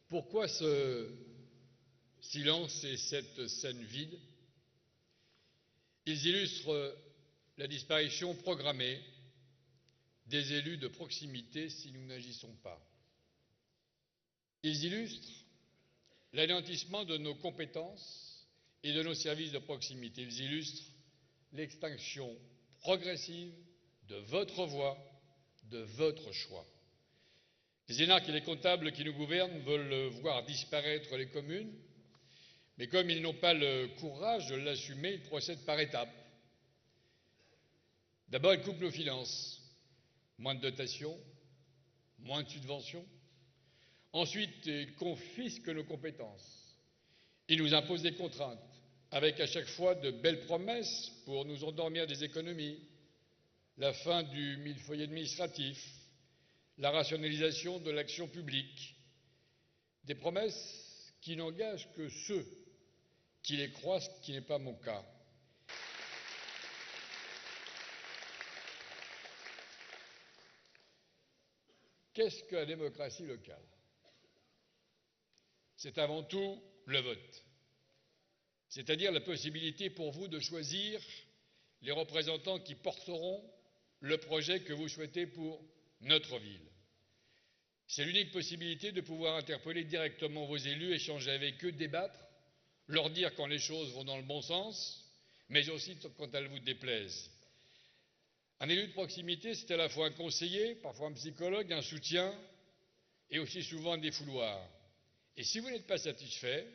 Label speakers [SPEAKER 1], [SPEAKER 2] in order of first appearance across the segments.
[SPEAKER 1] Pourquoi ce silence et cette scène vide? Ils illustrent la disparition programmée des élus de proximité si nous n'agissons pas. Ils illustrent l'anéantissement de nos compétences et de nos services de proximité. Ils illustrent l'extinction progressive de votre voix, de votre choix. Les énarques et les comptables qui nous gouvernent veulent voir disparaître les communes, mais comme ils n'ont pas le courage de l'assumer, ils procèdent par étapes. D'abord, ils coupent nos finances, moins de dotations, moins de subventions. Ensuite, ils confisquent nos compétences. Ils nous imposent des contraintes, avec à chaque fois de belles promesses pour nous endormir des économies, la fin du millefeuille administratif, la rationalisation de l'action publique, des promesses qui n'engagent que ceux qui les croient, ce qui n'est pas mon cas. Qu'est-ce que la démocratie locale? C'est avant tout le vote, c'est-à-dire la possibilité pour vous de choisir les représentants qui porteront le projet que vous souhaitez pour notre ville. C'est l'unique possibilité de pouvoir interpeller directement vos élus, échanger avec eux, débattre, leur dire quand les choses vont dans le bon sens, mais aussi quand elles vous déplaisent. Un élu de proximité, c'est à la fois un conseiller, parfois un psychologue, un soutien et aussi souvent un défouloir. Et si vous n'êtes pas satisfait,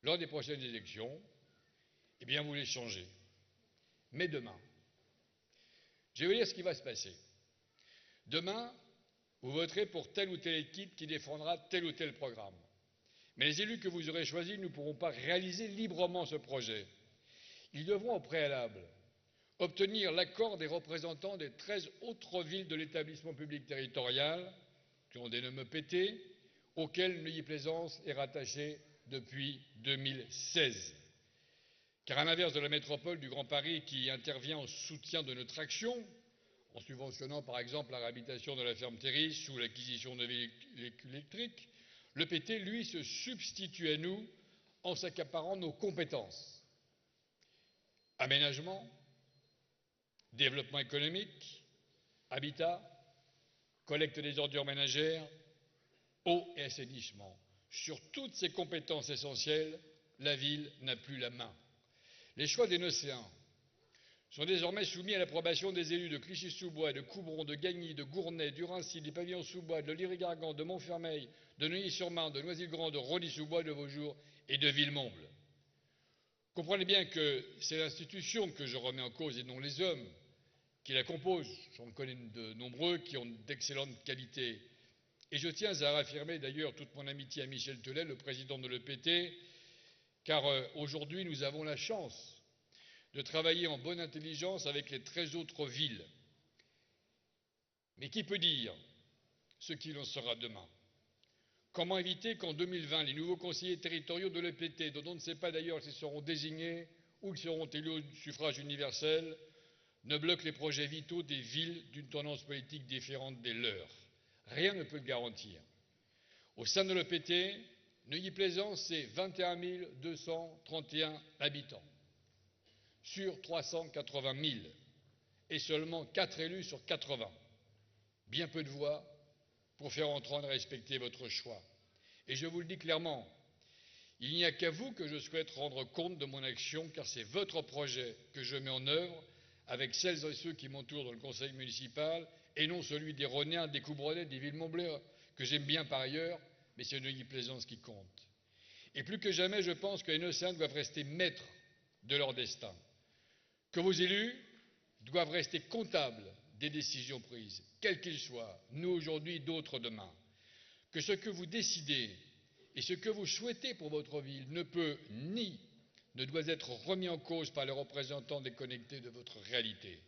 [SPEAKER 1] lors des prochaines élections, eh bien vous les changez. Mais demain, je vais vous dire ce qui va se passer. Demain, vous voterez pour telle ou telle équipe qui défendra tel ou tel programme. Mais les élus que vous aurez choisis ne pourront pas réaliser librement ce projet. Ils devront au préalable obtenir l'accord des représentants des 13 autres villes de l'établissement public territorial, qui ont des noms EPT, auxquels Neuilly-Plaisance est rattaché depuis 2016. Car à l'inverse de la métropole du Grand Paris qui intervient en soutien de notre action, en subventionnant par exemple la réhabilitation de la ferme Théris ou l'acquisition de véhicules électriques, l'EPT, lui, se substitue à nous en s'accaparant nos compétences. Aménagement, développement économique, habitat, collecte des ordures ménagères, eau et assainissement. Sur toutes ces compétences essentielles, la ville n'a plus la main. Les choix des Nocéens sont désormais soumis à l'approbation des élus de Clichy-sous-Bois, de Coubron, de Gagny, de Gournay, du Raincy, des Pavillons-sous-Bois, de Liry-Gargan, de Montfermeil, de Neuilly-sur-Marne, de Noisy-le-Grand, de Rosny-sous-Bois, de Vaujours et de Villemomble. Comprenez bien que c'est l'institution que je remets en cause et non les hommes qui la composent. J'en connais de nombreux qui ont d'excellentes qualités. Et je tiens à réaffirmer d'ailleurs toute mon amitié à Michel Telet, le président de l'EPT, car aujourd'hui nous avons la chance de travailler en bonne intelligence avec les 13 autres villes. Mais qui peut dire ce qu'il en sera demain? Comment éviter qu'en 2020, les nouveaux conseillers territoriaux de l'EPT, dont on ne sait pas d'ailleurs s'ils seront désignés ou qu'ils seront élus au suffrage universel, ne bloquent les projets vitaux des villes d'une tendance politique différente des leurs? Rien ne peut le garantir. Au sein de l'EPT, Neuilly-Plaisance, c'est 21 231 habitants sur 380 000 et seulement 4 élus sur 80. Bien peu de voix pour faire entendre et respecter votre choix. Et je vous le dis clairement, il n'y a qu'à vous que je souhaite rendre compte de mon action, car c'est votre projet que je mets en œuvre avec celles et ceux qui m'entourent dans le conseil municipal, et non celui des Rhôniens, des Coubronais, des Villemomblais, que j'aime bien par ailleurs, mais c'est Neuilly-Plaisance qui compte. Et plus que jamais, je pense que les Nocéens doivent rester maîtres de leur destin, que vos élus doivent rester comptables des décisions prises, quelles qu'elles soient, nous aujourd'hui, d'autres demain, que ce que vous décidez et ce que vous souhaitez pour votre ville ne peut ni ne doit être remis en cause par les représentants déconnectés de votre réalité.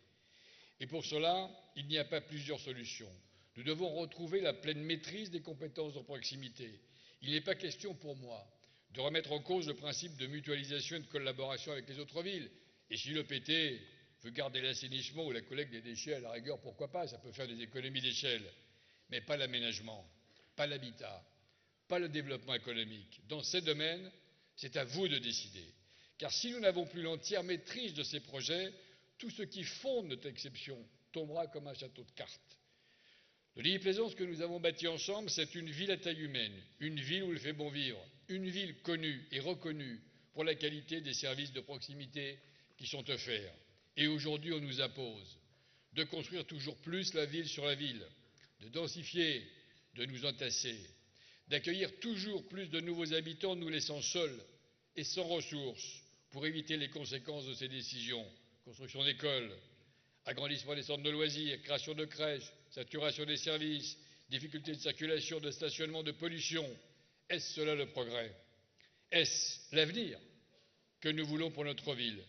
[SPEAKER 1] Et pour cela, il n'y a pas plusieurs solutions. Nous devons retrouver la pleine maîtrise des compétences de proximité. Il n'est pas question pour moi de remettre en cause le principe de mutualisation et de collaboration avec les autres villes. Et si l'EPT veut garder l'assainissement ou la collecte des déchets, à la rigueur, pourquoi pas, ça peut faire des économies d'échelle. Mais pas l'aménagement, pas l'habitat, pas le développement économique. Dans ces domaines, c'est à vous de décider. Car si nous n'avons plus l'entière maîtrise de ces projets, tout ce qui fonde notre exception tombera comme un château de cartes. Le Livy-Plaisance que nous avons bâti ensemble, c'est une ville à taille humaine, une ville où il fait bon vivre, une ville connue et reconnue pour la qualité des services de proximité qui sont offerts. Et aujourd'hui, on nous impose de construire toujours plus la ville sur la ville, de densifier, de nous entasser, d'accueillir toujours plus de nouveaux habitants, nous laissant seuls et sans ressources pour éviter les conséquences de ces décisions. Construction d'écoles, agrandissement des centres de loisirs, création de crèches, saturation des services, difficultés de circulation, de stationnement, de pollution. Est-ce cela le progrès? Est-ce l'avenir que nous voulons pour notre ville?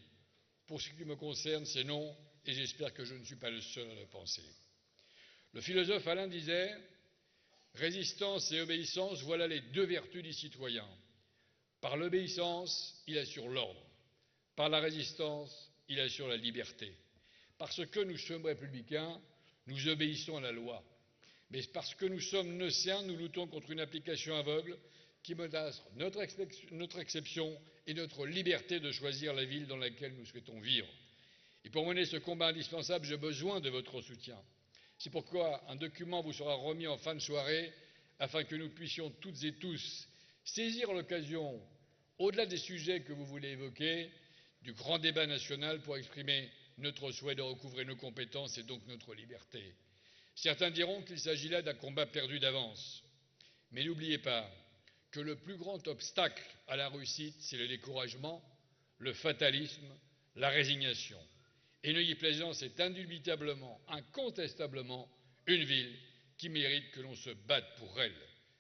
[SPEAKER 1] Pour ce qui me concerne, c'est non, et j'espère que je ne suis pas le seul à le penser. Le philosophe Alain disait « Résistance et obéissance, voilà les deux vertus du citoyen. Par l'obéissance, il assure l'ordre. Par la résistance, il assure la liberté. Parce que nous sommes républicains, nous obéissons à la loi. Mais parce que nous sommes nocéens, nous luttons contre une application aveugle qui menace notre exception et notre liberté de choisir la ville dans laquelle nous souhaitons vivre. Et pour mener ce combat indispensable, j'ai besoin de votre soutien. C'est pourquoi un document vous sera remis en fin de soirée afin que nous puissions toutes et tous saisir l'occasion, au-delà des sujets que vous voulez évoquer, du grand débat national pour exprimer notre souhait de recouvrer nos compétences et donc notre liberté. Certains diront qu'il s'agit là d'un combat perdu d'avance. Mais n'oubliez pas que le plus grand obstacle à la réussite, c'est le découragement, le fatalisme, la résignation. Et Neuilly-Plaisance est indubitablement, incontestablement, une ville qui mérite que l'on se batte pour elle.